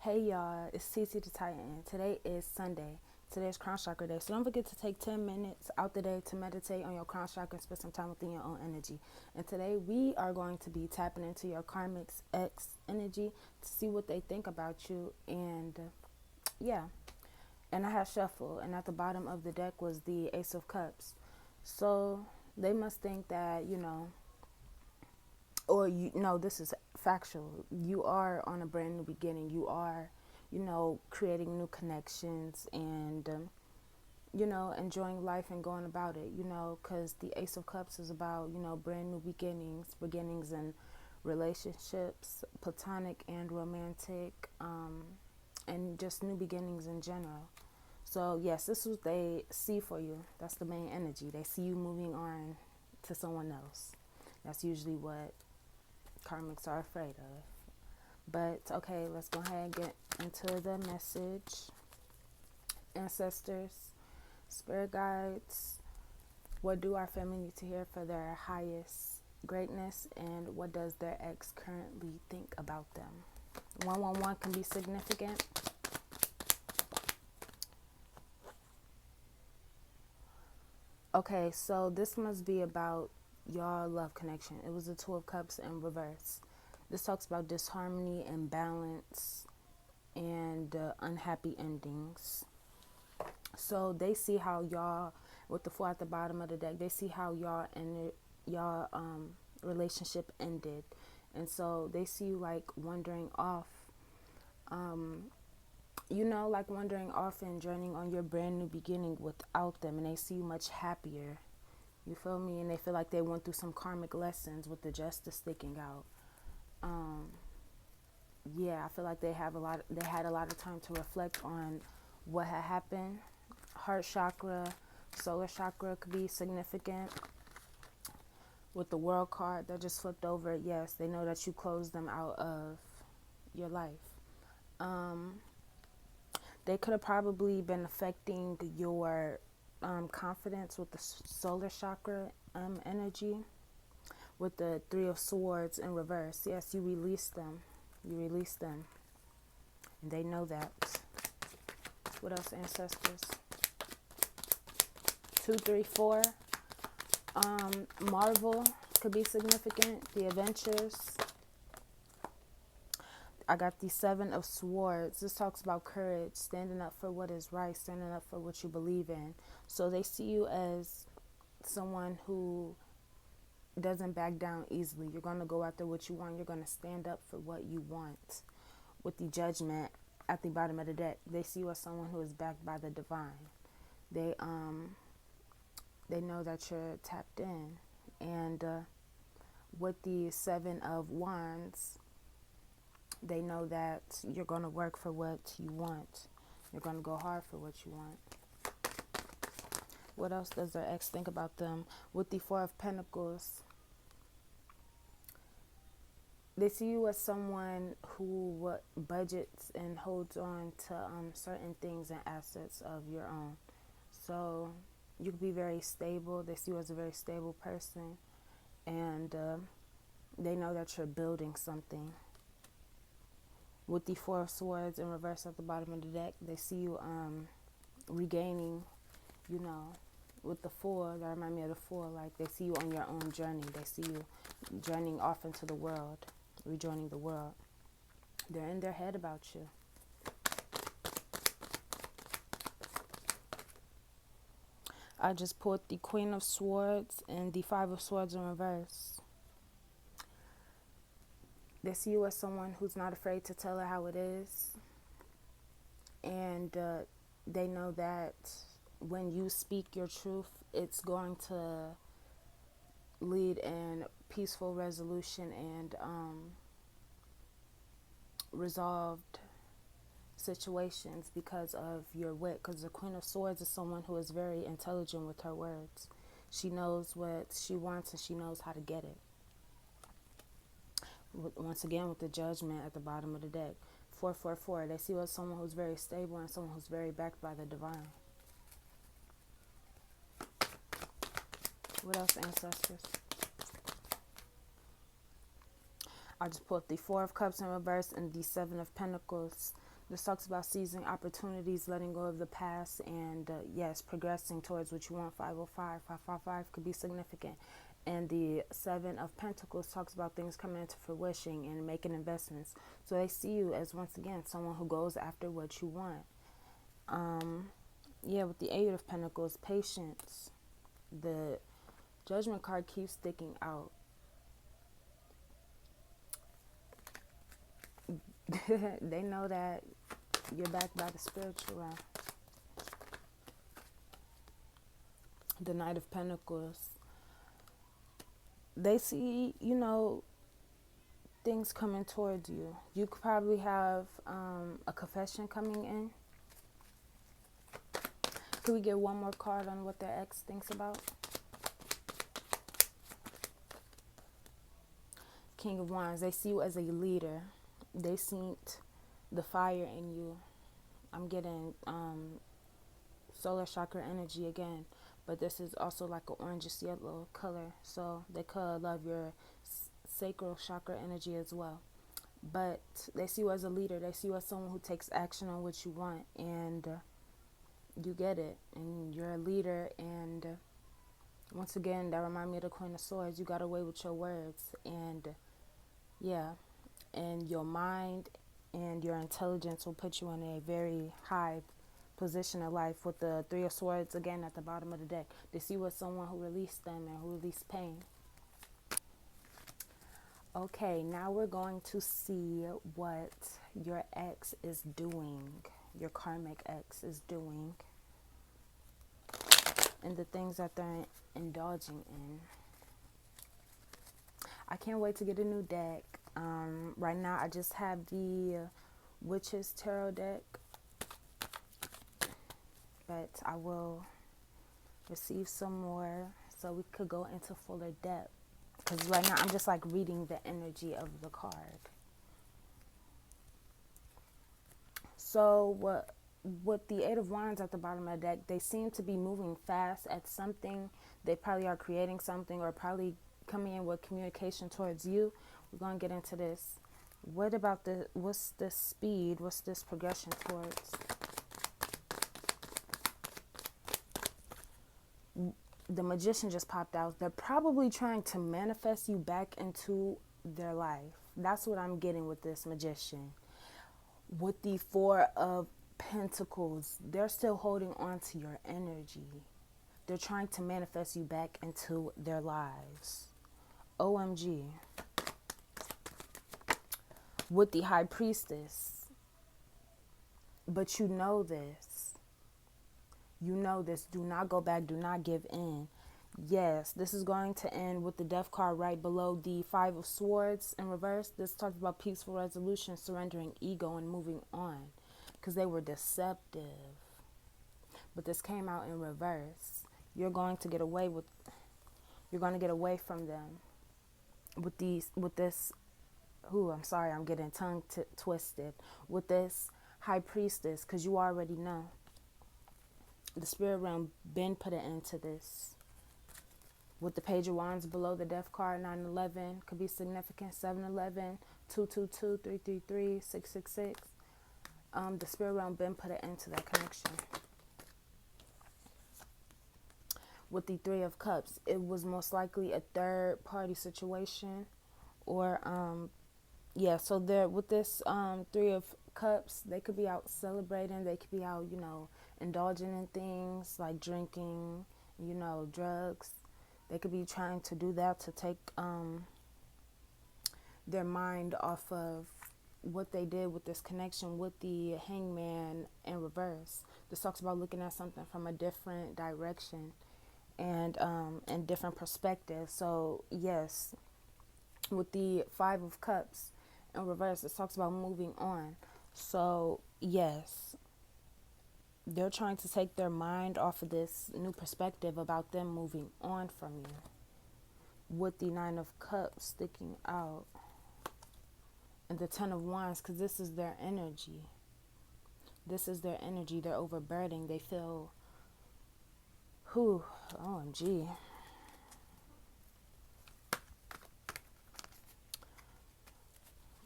Hey y'all, it's Cece the Titan. Today is Sunday. Today is Crown Chakra Day. So don't forget to take 10 minutes out the day to meditate on your crown chakra and spend some time within your own energy. And today we are going to be tapping into your karmic ex energy to see what they think about you. And yeah, and I have shuffle. And at the bottom of the deck was the Ace of Cups. So they must think that, or this is factual. You are on a brand new beginning. You are, creating new connections and, enjoying life and going about it, because the Ace of Cups is about, brand new beginnings in relationships, platonic and romantic, and just new beginnings in general. So, yes, this is what they see for you. That's the main energy. They see you moving on to someone else. That's usually what karmics are afraid of. But okay, let's go ahead and get into the message. Ancestors, spirit guides, what do our family need to hear for their highest greatness, and what does their ex currently think about them? 111 can be significant. Okay, so this must be about your love connection. It was the Two of Cups in reverse. This talks about disharmony, imbalance, and unhappy endings. So they see how y'all, with the four at the bottom of the deck, they see how y'all relationship ended, and so they see you like wandering off, like wandering off and journeying on your brand new beginning without them, and they see you much happier. You feel me? And they feel like they went through some karmic lessons with the justice sticking out. Um, yeah, I feel like they had a lot of time to reflect on what had happened. Heart chakra, solar chakra could be significant. With the world card that just flipped over, yes, they know that you closed them out of your life. They could have probably been affecting your confidence with the solar chakra energy. With the Three of Swords in reverse, yes, you release them. You release them. And they know that. What else, ancestors? 2, 3, 4. Marvel could be significant. The adventures. I got the Seven of Swords. This talks about courage, standing up for what is right, standing up for what you believe in. So they see you as someone who doesn't back down easily. You're going to go after what you want. You're going to stand up for what you want. With the Judgment at the bottom of the deck, they see you as someone who is backed by the divine. They know that you're tapped in. And with the Seven of Wands, they know that you're going to work for what you want. You're going to go hard for what you want. What else does their ex think about them? With the Four of Pentacles, they see you as someone who budgets and holds on to certain things and assets of your own. So you could be very stable. They see you as a very stable person. And they know that you're building something. With the Four of Swords in reverse at the bottom of the deck, they see you regaining, with the Four, that remind me of the Four, like they see you on your own journey. They see you journeying off into the world, rejoining the world. They're in their head about you. I just pulled the Queen of Swords and the Five of Swords in reverse. They see you as someone who's not afraid to tell it how it is. And they know that when you speak your truth, it's going to lead in peaceful resolution and resolved situations because of your wit. Because the Queen of Swords is someone who is very intelligent with her words. She knows what she wants and she knows how to get it. Once again, with the Judgment at the bottom of the deck, 444, they see you as someone who's very stable and someone who's very backed by the divine. What else, ancestors? I just pulled the Four of Cups in reverse and the Seven of Pentacles. This talks about seizing opportunities, letting go of the past, and yes, progressing towards what you want. 505, 555 could be significant. And the Seven of Pentacles talks about things coming into fruition and making investments. So they see you as, once again, someone who goes after what you want. Yeah, with the Eight of Pentacles, patience. The Judgment card keeps sticking out. They know that you're backed by the spiritual realm. The Knight of Pentacles. They see, things coming towards you. You could probably have a confession coming in. Could we get one more card on what their ex thinks about? King of Wands. They see you as a leader. They seen the fire in you. I'm getting solar chakra energy again, but this is also like an orangish yellow color, so they could love your sacral chakra energy as well. But they see you as a leader. They see you as someone who takes action on what you want, and you get it, and you're a leader. And once again, that reminds me of the Queen of Swords. You got away with your words, and yeah, and your mind and your intelligence will put you in a very high position of life. With the Three of Swords again at the bottom of the deck, they see what someone who released them and who released pain. Okay, now we're going to see what your ex is doing, your karmic ex is doing, and the things that they're indulging in. I can't wait to get a new deck. Right now I just have the Witches Tarot deck, but I will receive some more so we could go into fuller depth, because right now I'm just like reading the energy of the card. So with the Eight of Wands at the bottom of the deck, they seem to be moving fast at something. They probably are creating something, or probably coming in with communication towards you. We're going to get into this. What about what's this speed? What's this progression towards? The Magician just popped out. They're probably trying to manifest you back into their life. That's what I'm getting with this Magician. With the Four of Pentacles, they're still holding on to your energy. They're trying to manifest you back into their lives. OMG. With the High Priestess. But you know this. You know this. Do not go back. Do not give in. Yes, this is going to end with the Death card right below the Five of Swords in reverse. This talks about peaceful resolution, surrendering ego, and moving on, because they were deceptive. But this came out in reverse. You're going to get away with. You're going to get away from them. With this. Ooh, I'm sorry. I'm getting tongue twisted. With this High Priestess, because you already know. The spirit realm been put an end to this. With the Page of Wands below the Death card, 911 could be significant. 711, 222, 333, 666. The spirit realm been put an end to that connection. With the Three of Cups, it was most likely a third party situation, or yeah. So there, with this Three of Cups, they could be out celebrating. They could be out, indulging in things like drinking, drugs. They could be trying to do that to take their mind off of what they did with this connection with the Hangman in reverse. This talks about looking at something from a different direction and different perspective. So yes, with the Five of Cups in reverse, it talks about moving on. So yes, they're trying to take their mind off of this new perspective about them moving on from you. With the Nine of Cups sticking out. And the Ten of Wands, because this is their energy. This is their energy. They're overburdened. They feel, OMG.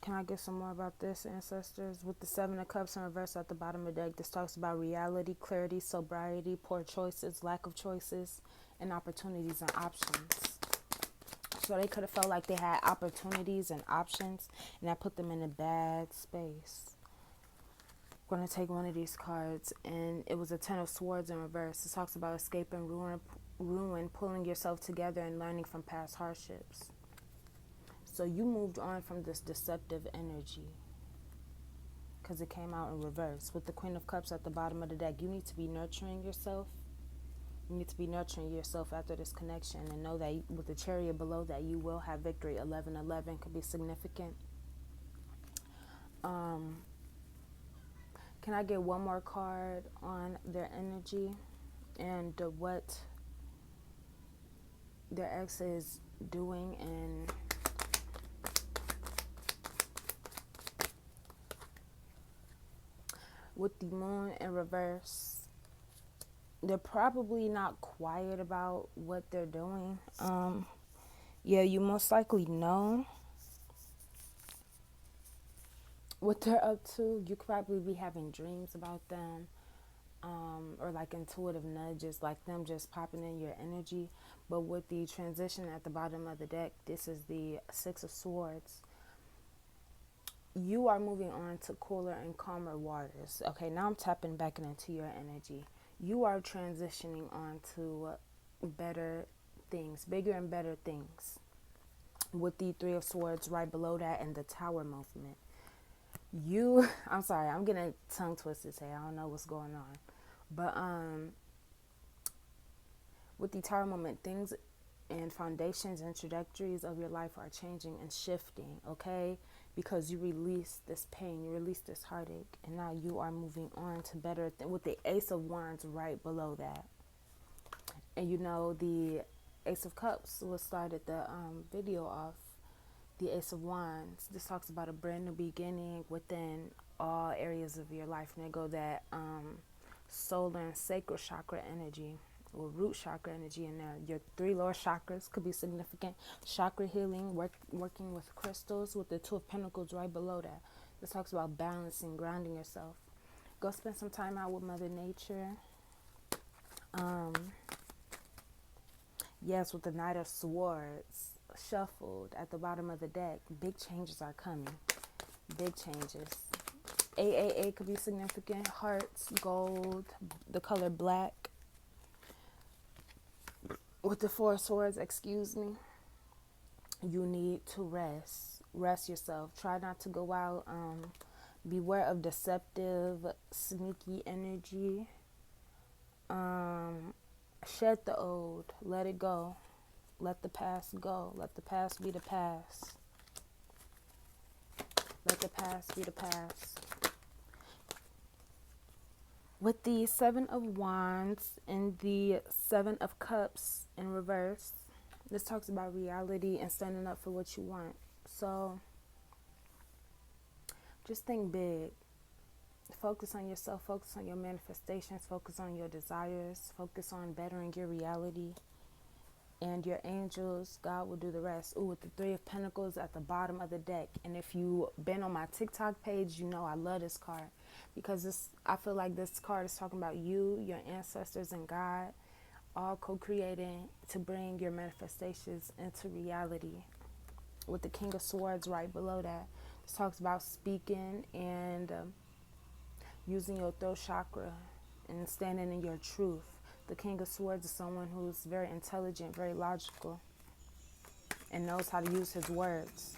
Can I get some more about this, ancestors? With the Seven of Cups in reverse at the bottom of the deck, this talks about reality, clarity, sobriety, poor choices, lack of choices, and opportunities and options. So they could have felt like they had opportunities and options, and that put them in a bad space. I'm going to take one of these cards, and it was a Ten of Swords in reverse. It talks about escaping ruin, pulling yourself together, and learning from past hardships. So you moved on from this deceptive energy because it came out in reverse. With the Queen of Cups at the bottom of the deck, you need to be nurturing yourself. You need to be nurturing yourself after this connection, and know that with the Chariot below that, you will have victory. 1111 could be significant. Can I get one more card on their energy and what their ex is doing? And with the Moon in reverse, they're probably not quiet about what they're doing. Yeah, you most likely know what they're up to. You could probably be having dreams about them, or like intuitive nudges, like them just popping in your energy. But with the transition at the bottom of the deck, this is the Six of Swords. You are moving on to cooler and calmer waters. Okay, now I'm tapping back into your energy. You are transitioning on to better things, bigger and better things. With the Three of Swords right below that and the Tower movement. I'm sorry, I'm getting tongue twisted today. I don't know what's going on. But with the Tower movement, things and foundations and trajectories of your life are changing and shifting, okay? Because you release this pain, you release this heartache, and now you are moving on to better with the Ace of Wands right below that. And you know, the Ace of Cups was started the video off. The Ace of Wands, this talks about a brand new beginning within all areas of your life. And they go that solar and sacral chakra energy, or root chakra energy in there. Your 3 lower chakras could be significant. Chakra healing, working with crystals, with the Two of Pentacles right below that. This talks about balancing, grounding yourself. Go spend some time out with Mother Nature. Yes, with the Knight of Swords shuffled at the bottom of the deck, big changes are coming. Big changes. AAA could be significant. Hearts, gold, the color black. With the Four of Swords, excuse me, you need to rest. Rest yourself. Try not to go out. Beware of deceptive, sneaky energy. Shed the old. Let it go. Let the past go. Let the past be the past. Let the past be the past. With the Seven of Wands and the Seven of Cups in reverse, this talks about reality and standing up for what you want. So just think big. Focus on yourself. Focus on your manifestations. Focus on your desires. Focus on bettering your reality. And your angels, God will do the rest. Ooh, with the Three of Pentacles at the bottom of the deck. And if you've been on my TikTok page, you know I love this card. Because I feel like this card is talking about you, your ancestors, and God, all co-creating to bring your manifestations into reality. With the King of Swords right below that, this talks about speaking and using your throat chakra and standing in your truth. The King of Swords is someone who's very intelligent, very logical, and knows how to use his words.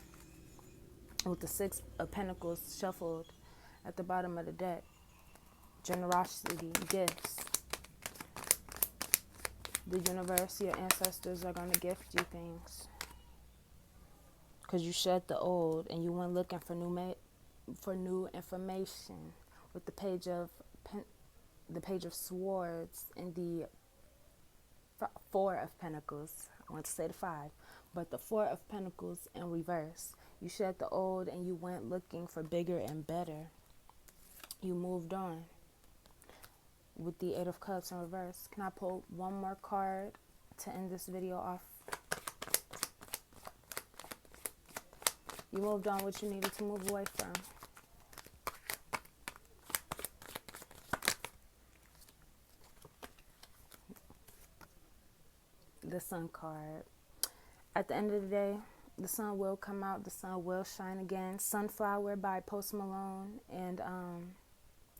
With the Six of Pentacles shuffled at the bottom of the deck, generosity, gifts. The universe, your ancestors are going to gift you things. Because you shed the old and you went looking for new information. With the Page of Swords and the Four of Pentacles. I want to say the 5, but the Four of Pentacles in reverse. You shed the old and you went looking for bigger and better. You moved on. With the Eight of Cups in reverse. Can I pull one more card to end this video off? You moved on what you needed to move away from. The Sun card. At the end of the day, the sun will come out. The sun will shine again. Sunflower by Post Malone and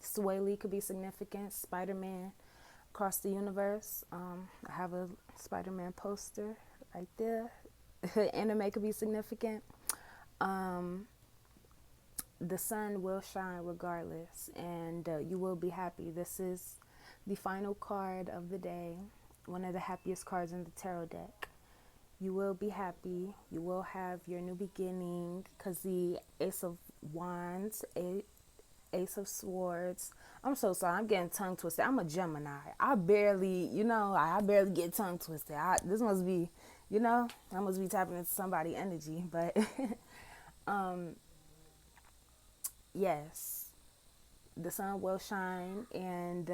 Sway Lee could be significant. Spider-Man across the universe. I have a Spider-Man poster right there. Anime could be significant. The sun will shine regardless, and you will be happy. This is the final card of the day, one of the happiest cards in the tarot deck. You will be happy. You will have your new beginning, because the Ace of Wands, Ace of Swords. I'm so sorry. I'm getting tongue twisted. I'm a Gemini. I barely, I barely get tongue twisted. This must be, I must be tapping into somebody's energy. But yes, the sun will shine, and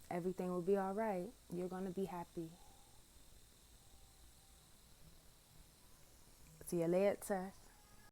everything will be all right. You're going to be happy. See you later.